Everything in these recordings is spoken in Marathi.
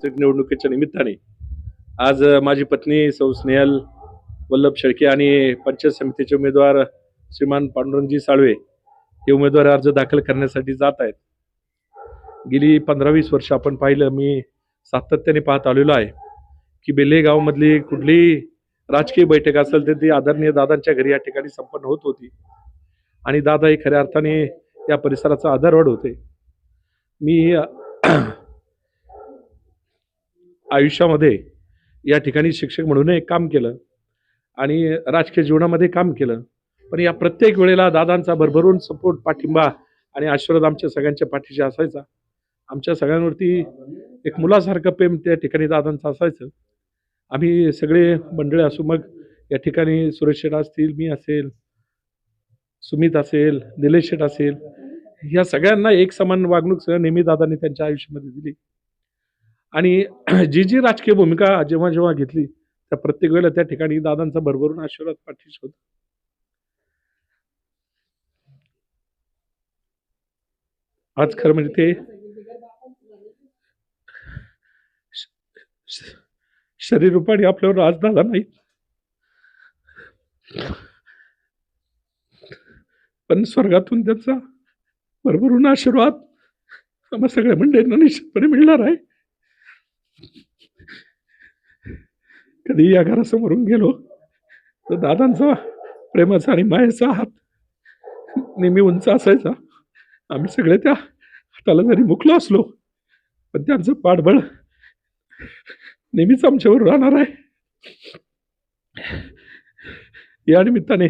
सार्वत्रिक निवडणुकीच्या निमित्ताने आज माझी पत्नी सौ स्नेहल वल्लभ शेळके आणि पंचायत समितीचे उमेदवार श्रीमान पांडुरंगजी साळवे हे उमेदवारी अर्ज दाखल करण्यासाठी जात आहेत. गेली 15-20 वर्ष आपण पाहिलं, मी सातत्याने पाहत आलेलो आहे की बेल्हे गावामधली कुठलीही राजकीय बैठक असेल तर ती आदरणीय दादांच्या घरी या ठिकाणी संपन्न होत होती आणि दादा हे खऱ्या अर्थाने या परिसराचा आधारवड होते. मी आयुष्यामध्ये या ठिकाणी शिक्षक म्हणूनही काम केलं आणि राजकीय जीवनामध्ये काम केलं, पण या प्रत्येक वेळेला दादांचा भरभरून सपोर्ट, पाठिंबा आणि आशीर्वाद आमच्या सगळ्यांच्या पाठीशी असायचा. आमच्या सगळ्यांवरती एक मुलासारखं प्रेम त्या ठिकाणी दादांचं असायचं. आम्ही सगळे मंडळी असू, मग या ठिकाणी सुरेश शेठ असतील, मी असेल, सुमित असेल, निलेश शेठ असेल, या सगळ्यांना एक समान वागणूक नेहमी दादांनी त्यांच्या आयुष्यामध्ये दिली आणि जी राजकीय भूमिका जेव्हा जेव्हा घेतली त्या प्रत्येक वेळेला त्या ठिकाणी दादांचा भरभरून आशीर्वाद पाठीशी होता. आज खरं म्हणजे ते शरीर रूपाने आपल्यावर आज झाला नाही, पण स्वर्गातून त्याचा भरभरून आशीर्वाद आम्हा सगळ्या मंडळींना निश्चितपणे मिळणार आहे. कधी या घरासमोरून गेलो तर दादांचा प्रेमाचा आणि मायेचा हात नेहमी उंच असायचा. आम्ही सगळे त्या हाताला जरी मुकलो असलो पण त्यांचं पाठबळ नेहमीच आमच्यावर राहणार आहे. या निमित्ताने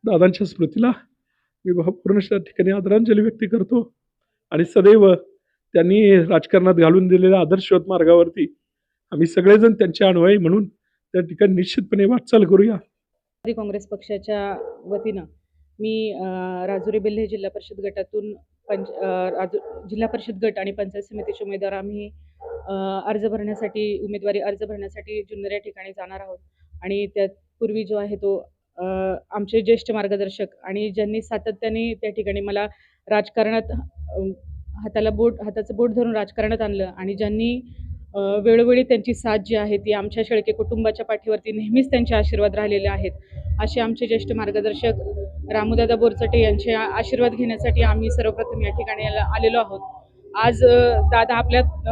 दादांच्या स्मृतीला मी भावपूर्ण ठिकाणी आदरांजली व्यक्त करतो आणि सदैव त्यांनी राजकारणात घालून दिलेल्या आदर्शवत मार्गावरती आम्ही सगळेजण त्यांचे अनुयायी म्हणून त्या ठिकाणी निश्चितपणे वाटचाल करूया. काँग्रेस पक्षाच्या वतीनं मी राजुरी बेल्हे जिल्हा परिषद गटातून जिल्हा परिषद गट आणि पंचायत समितीचे उमेदवार आम्ही उमेदवारी अर्ज भरण्यासाठी जुन्नर या ठिकाणी जाणार आहोत. आणि त्यापूर्वी जो आहे तो आमचे ज्येष्ठ मार्गदर्शक आणि ज्यांनी सातत्याने त्या ठिकाणी मला राजकारणात हाताचं बोट धरून राजकारणात आणलं आणि ज्यांनी वेळोवेळी त्यांची साथ जी आहे ती आमच्या शेळके कुटुंबाच्या पाठीवरती नेहमीच त्यांचे आशीर्वाद राहिलेले आहेत. असे आमचे ज्येष्ठ मार्गदर्शक रामूदादा बोरचटे यांचे आशीर्वाद घेण्यासाठी आम्ही सर्वप्रथम या ठिकाणी आलेलो आहोत. आज दादा आपल्यात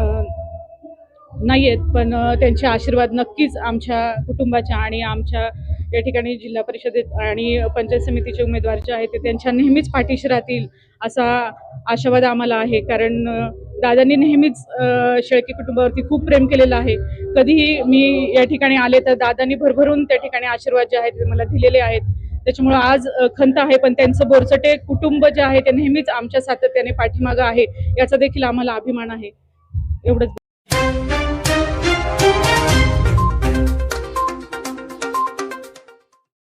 नाही आहेत, पण त्यांचे आशीर्वाद नक्कीच आमच्या कुटुंबाच्या आणि आमच्या या ठिकाणी जिल्हा परिषदेत आणि पंचायत समितीचे उमेदवार जे आहेत ते त्यांच्या नेहमीच पाठीशी राहतील असा आशावाद आम्हाला आहे. कारण दादांनी नेहमीच शेळके कुटुंबावरती खूप प्रेम केलेलं आहे. कधीही मी या ठिकाणी आले तर दादांनी भरभरून त्या ठिकाणी आशीर्वाद जे आहेत ते मला दिलेले आहेत. त्याच्यामुळे आज खंत आहे, पण त्यांचं बोरचटे कुटुंब जे आहे ते नेहमीच आमच्या सातत्याने पाठीमागं आहे, याचा देखील आम्हाला अभिमान आहे. एवढंच.